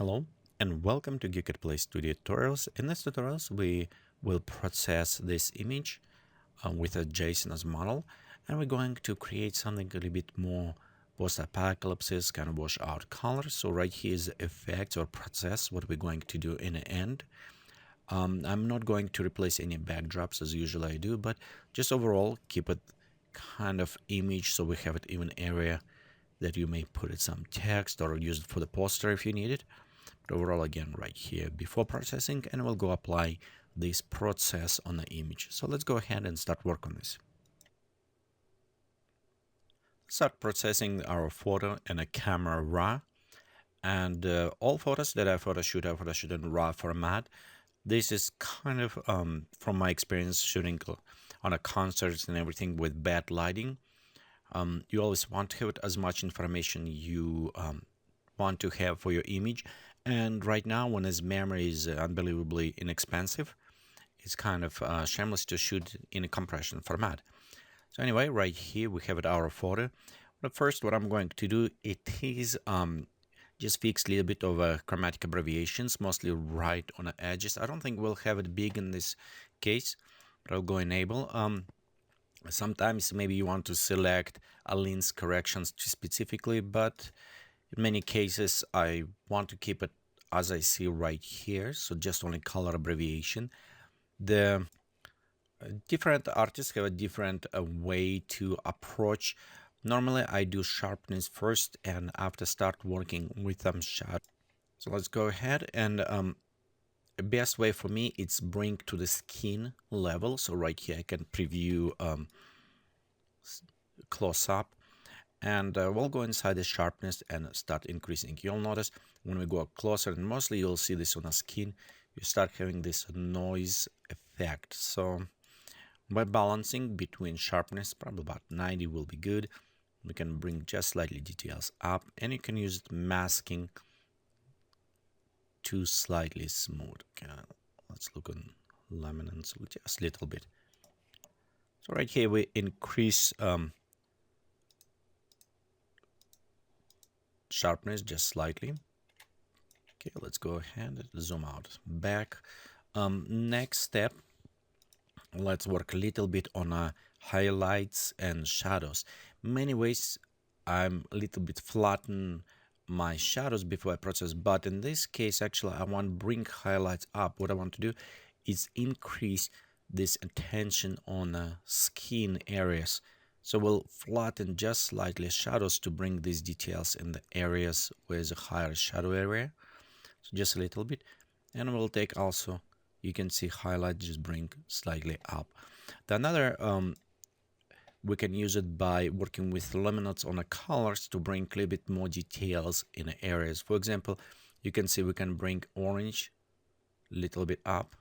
Hello and welcome to Geekatplay Studio Tutorials. In this tutorials, we will process this image with a JSON as model, and we're going to create something a little bit more post-apocalypse, kind of wash out colors. So right here is the effects or process, what we're going to do in the end. I'm not going to replace any backdrops as usually I do, but just overall keep it kind of image so we have it even area that you may put it some text or use it for the poster if you need it. But overall, again, right here before processing, and we'll go apply this process on the image. So let's go ahead and start work on this. Start processing our photo in a camera raw, and all photos that I photoshoot in raw format. This is kind of from my experience shooting on a concerts and everything with bad lighting. You always want to have as much information you want to have for your image, and right now when his memory is unbelievably inexpensive, it's kind of shameless to shoot in a compression format. So anyway, right here we have it our photo. But first what I'm going to do, it is just fix a little bit of chromatic abbreviations, mostly right on the edges. I don't think we'll have it big in this case, but I'll go enable. Sometimes maybe you want to select a lens corrections specifically, but in many cases I want to keep it as I see right here, so just only color abbreviation. The different artists have a different way to approach. Normally I do sharpness first and after start working with them shadow. So let's go ahead and the best way for me it's bring to the skin level. So right here I can preview close up, and we'll go inside the sharpness and start increasing. You'll notice when we go closer, and mostly you'll see this on the skin, you start having this noise effect. So by balancing between sharpness, probably about 90 will be good. We can bring just slightly details up, and you can use it masking to slightly smooth. Okay, let's look on luminance just a little bit. So right here we increase sharpness just slightly. Okay, let's go ahead and zoom out back. Next step, let's work a little bit on highlights and shadows. Many ways I'm a little bit flatten my shadows before I process, but in this case actually I want to bring highlights up. What I want to do is increase this attention on skin areas. So we'll flatten just slightly shadows to bring these details in the areas with a higher shadow area. So just a little bit. And we'll take also, you can see highlight, just bring slightly up. The another, we can use it by working with luminance on the colors to bring a little bit more details in the areas. For example, you can see we can bring orange a little bit up.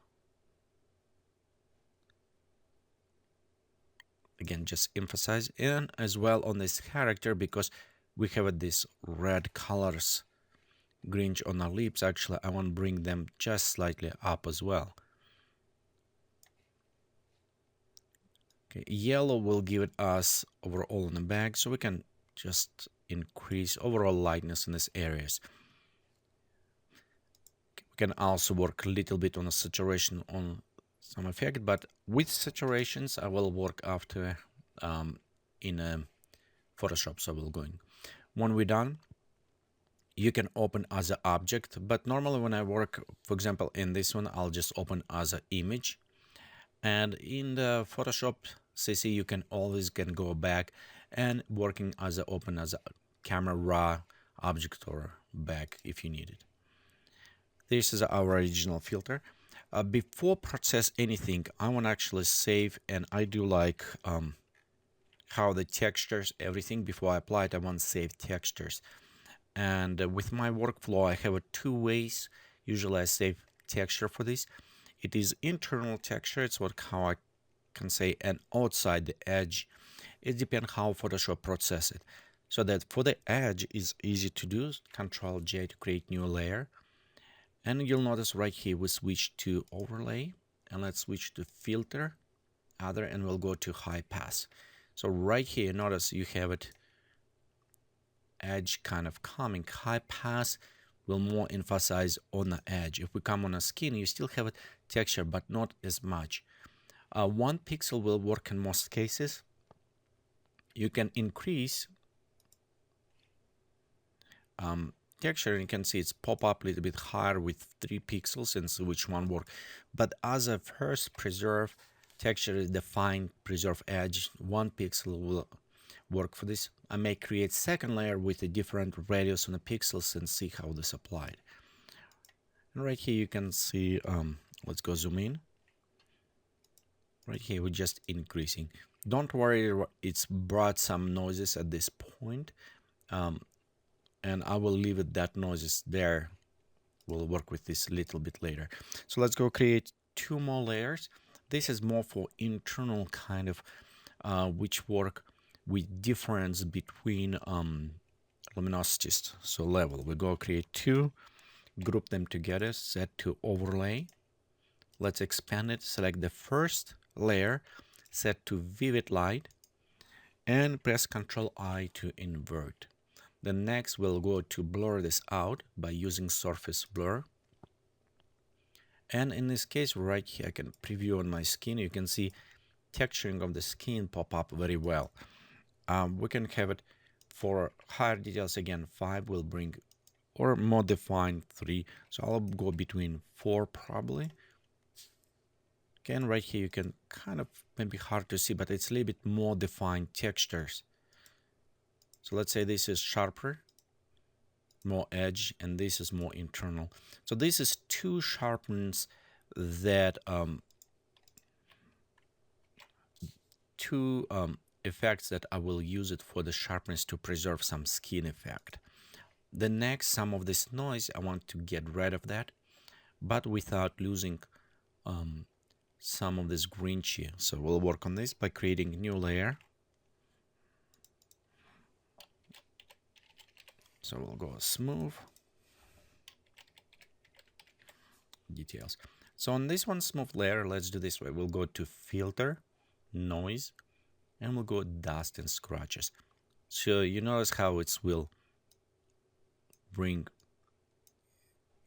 Again, just emphasize, and as well on this character, because we have this red colors grinch on our lips. Actually I want to bring them just slightly up as well. Okay, yellow will give it us overall in the bag, so we can just increase overall lightness in these areas. Okay, we can also work a little bit on the saturation on some effect, but with saturations I will work after in Photoshop. So we'll go in. When we're done, you can open as an object, but normally when I work, for example in this one, I'll just open as an image. And in the Photoshop CC you can always go back and working as a open as a camera raw object or back if you need it. This is our original filter. Before process anything, I want to actually save, and I do like how the textures, everything before I apply it, I want to save textures. And with my workflow I have two ways. Usually I save texture for this. It is internal texture, it's how I can say, and outside the edge. It depends how Photoshop process it. So that for the edge is easy to do, Control J to create new layer. And you'll notice right here we switch to overlay, and let's switch to filter, other, and we'll go to high pass. So right here, notice you have it edge kind of coming. High pass will more emphasize on the edge. If we come on a skin, you still have a texture, but not as much. 1 pixel will work in most cases. You can increase texture, and you can see it's pop up a little bit higher with 3 pixels and see which one work. But as a first preserve texture is defined, preserve edge, 1 pixel will work for this. I may create second layer with a different radius on the pixels and see how this applied. And right here you can see, let's go zoom in. Right here we're just increasing. Don't worry, it's brought some noises at this point. And I will leave it that noises there. We'll work with this a little bit later. So let's go create 2 more layers. This is more for internal kind of which work with difference between luminosities, so level. We go create 2, group them together, set to overlay. Let's expand it, select the first layer, set to vivid light, and press Ctrl I to invert. The next we'll go to blur this out by using surface blur. And in this case right here, I can preview on my skin. You can see texturing of the skin pop up very well. We can have it for higher details again. 5 will bring, or more defined 3. So I'll go between 4 probably. Again, right here you can kind of, maybe hard to see, but it's a little bit more defined textures. So let's say this is sharper, more edge, and this is more internal. So this is 2 sharpens that effects that I will use it for the sharpness to preserve some skin effect. The next, some of this noise, I want to get rid of that, but without losing some of this grainchy. So we'll work on this by creating a new layer. So we'll go smooth details. So on this one smooth layer, let's do this way. We'll go to filter, noise, and we'll go dust and scratches. So you notice how it will bring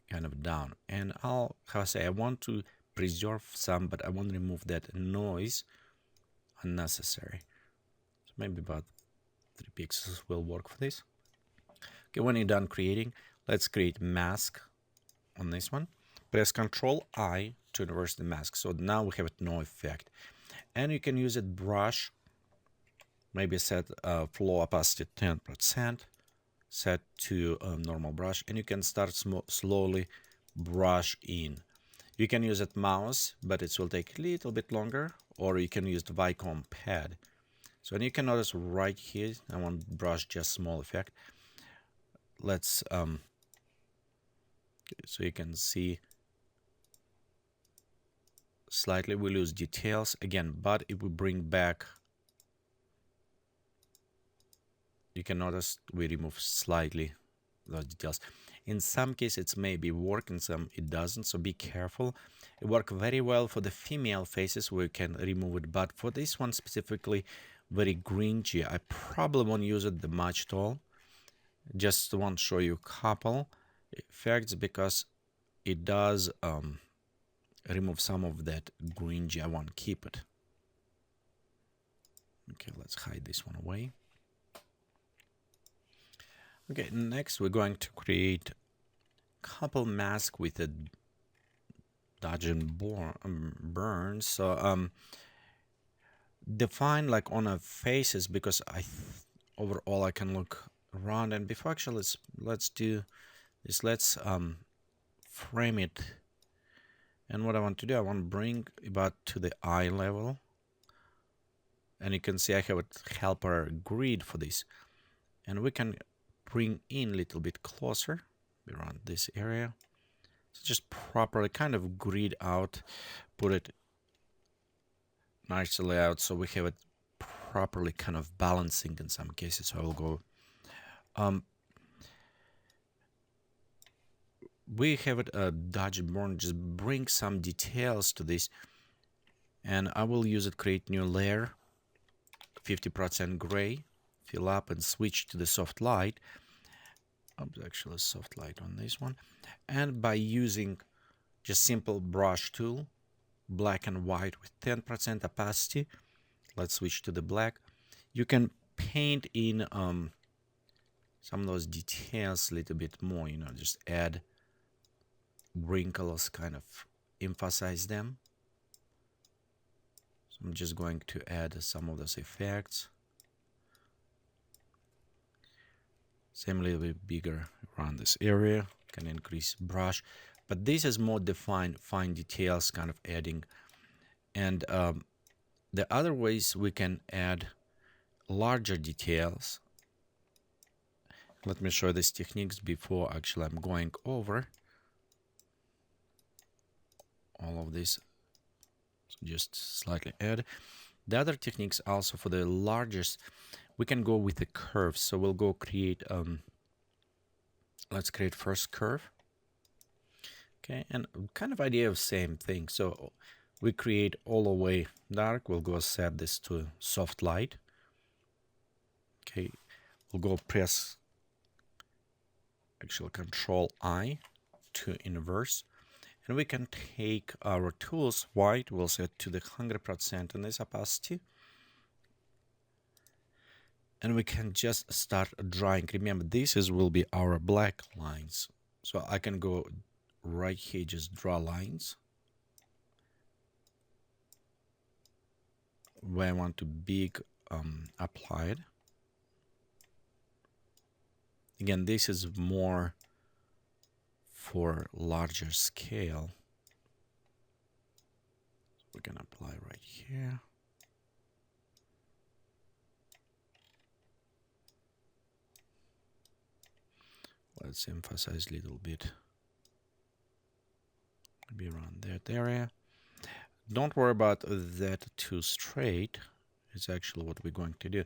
kind of down. And how I say, I want to preserve some, but I want to remove that noise unnecessary. So maybe about 3 pixels will work for this. Okay, when you're done creating, let's create mask on this one. Press Ctrl I to reverse the mask. So now we have no effect. And you can use it brush, maybe set flow opacity 10%, set to normal brush, and you can start slowly brush in. You can use it mouse, but it will take a little bit longer, or you can use the Vicom pad. So and you can notice right here, I want brush just small effect. Let's so you can see slightly we lose details again, but if we bring back, you can notice we remove slightly those details. In some cases it's maybe work, in some it doesn't, so be careful. It works very well for the female faces where you can remove it, but for this one specifically very grungy, I probably won't use it the much at all. Just want to show you a couple effects because it does remove some of that grungy. I want to keep it. Okay, let's hide this one away. Okay, next we're going to create a couple masks with a dodge and burn. So define like on a faces, because overall I can look around. And before actually let's do is let's frame it. And what I want to do, I want to bring about to the eye level, and you can see I have a helper grid for this, and we can bring in a little bit closer around this area. So just properly kind of grid out, put it nicely out so we have it properly kind of balancing in some cases. So I will go we have it dodge and burn, just bring some details to this, and I will use it, create new layer, 50% gray, fill up and switch to the soft light, actually soft light on this one. And by using just simple brush tool, black and white with 10% opacity, let's switch to the black. You can paint in some of those details a little bit more, just add wrinkles, kind of emphasize them. So I'm just going to add some of those effects. Same, a little bit bigger around this area, can increase brush, but this is more defined, fine details, kind of adding. And the other ways we can add larger details. Let me show these techniques before actually I'm going over all of this. So just slightly add. The other techniques also for the largest, we can go with the curves. So we'll go create, let's create first curve. Okay, and kind of idea of same thing. So we create all the way dark. We'll go set this to soft light. Okay, we'll go press actual Control I to inverse. And we can take our tools, white, we'll set to the 100% in this opacity. And we can just start drawing. Remember, will be our black lines. So I can go right here, just draw lines where I want to big applied. Again, this is more for larger scale. We can apply right here. Let's emphasize a little bit. Maybe around that area. Don't worry about that too straight. It's actually what we're going to do.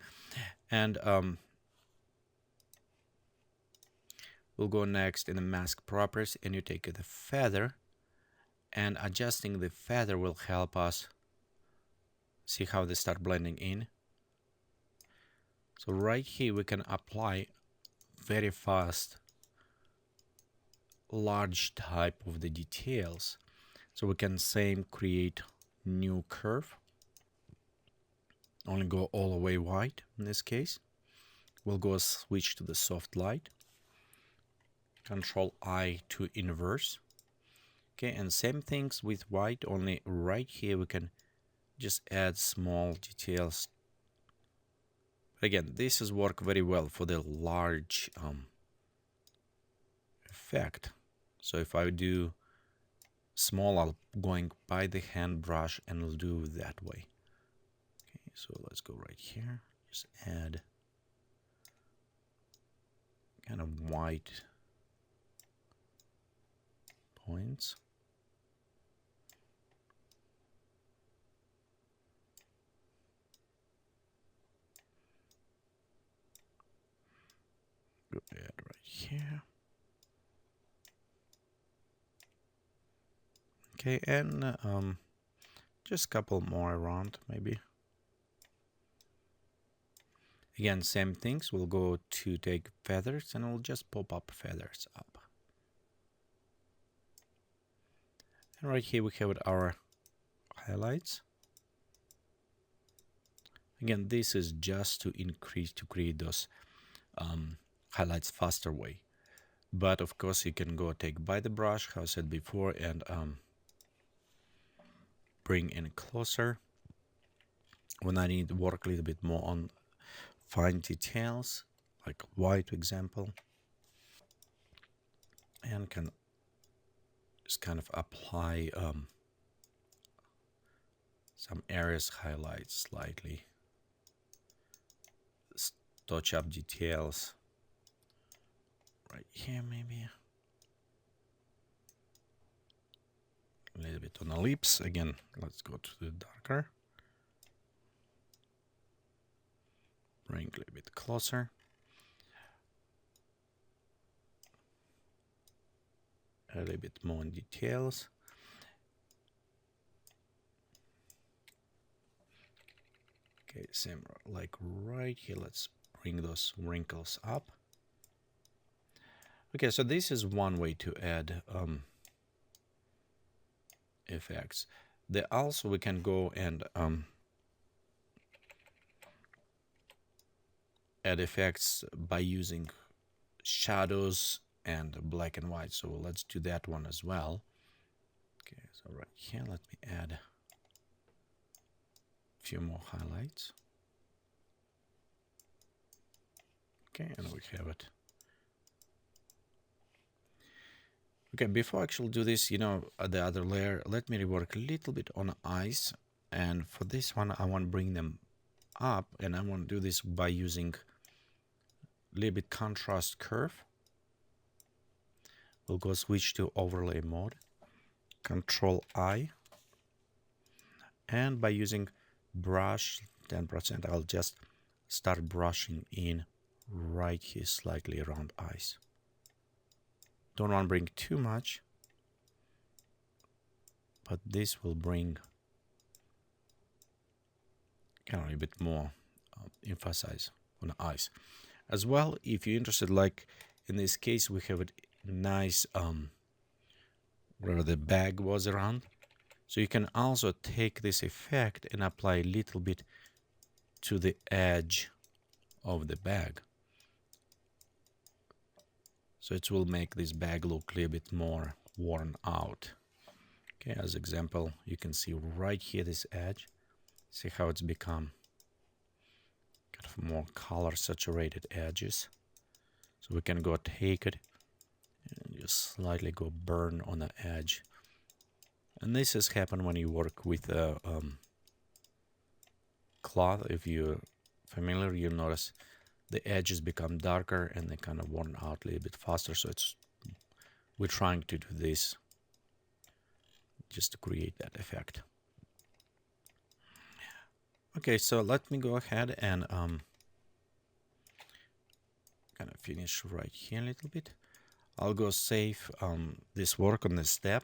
And we'll go next in the mask properties, and you take the feather, and adjusting the feather will help us see how they start blending in. So right here we can apply very fast large type of the details. So we can same create new curve, only go all the way white in this case. We'll go switch to the soft light, Control I to inverse. Okay, and same things with white, only right here we can just add small details. Again, this is work very well for the large effect. So if I do small, I'll going by the hand brush and I'll do that way. Okay, so let's go right here, just add kind of white points. Go ahead right here. Okay, and just a couple more around maybe. Again, same things. We'll go to take feathers and we'll just pop up feathers up. And right here we have our highlights. Again, this is just to create those highlights faster way. But of course you can go take by the brush, how I said before, and bring in closer. When I need to work a little bit more on fine details, like white example, and can just kind of apply some areas, highlights slightly, touch up details right here, maybe a little bit on the lips. Again, let's go to the darker, bring a little bit closer, a little bit more in details. Okay, same like right here. Let's bring those wrinkles up. Okay, so this is one way to add effects. There also we can go and add effects by using shadows and black and white. So let's do that one as well. Okay, so right here, let me add a few more highlights. Okay, and we have it. Okay, before I actually do this, the other layer, let me rework a little bit on eyes. And for this one, I want to bring them up, and I want to do this by using a little bit contrast curve. We'll go switch to overlay mode, Control I, and by using brush 10%, I'll just start brushing in right here slightly around eyes. Don't want to bring too much, but this will bring a bit more emphasis on the eyes. As well, if you're interested, like in this case, we have a nice where the bag was around. So you can also take this effect and apply a little bit to the edge of the bag. So it will make this bag look a little bit more worn out. Okay, as example, you can see right here this edge. See how it's become kind of more color saturated edges. So we can go take it and just slightly go burn on the edge. And this has happened when you work with a cloth. If you're familiar, you'll notice the edges become darker and they kind of worn out a little bit faster. So we're trying to do this just to create that effect. Okay, so let me go ahead and kind of finish right here a little bit. I'll go save this work on this step,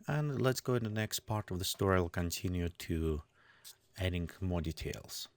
and let's go in the next part of the story. I'll continue to adding more details.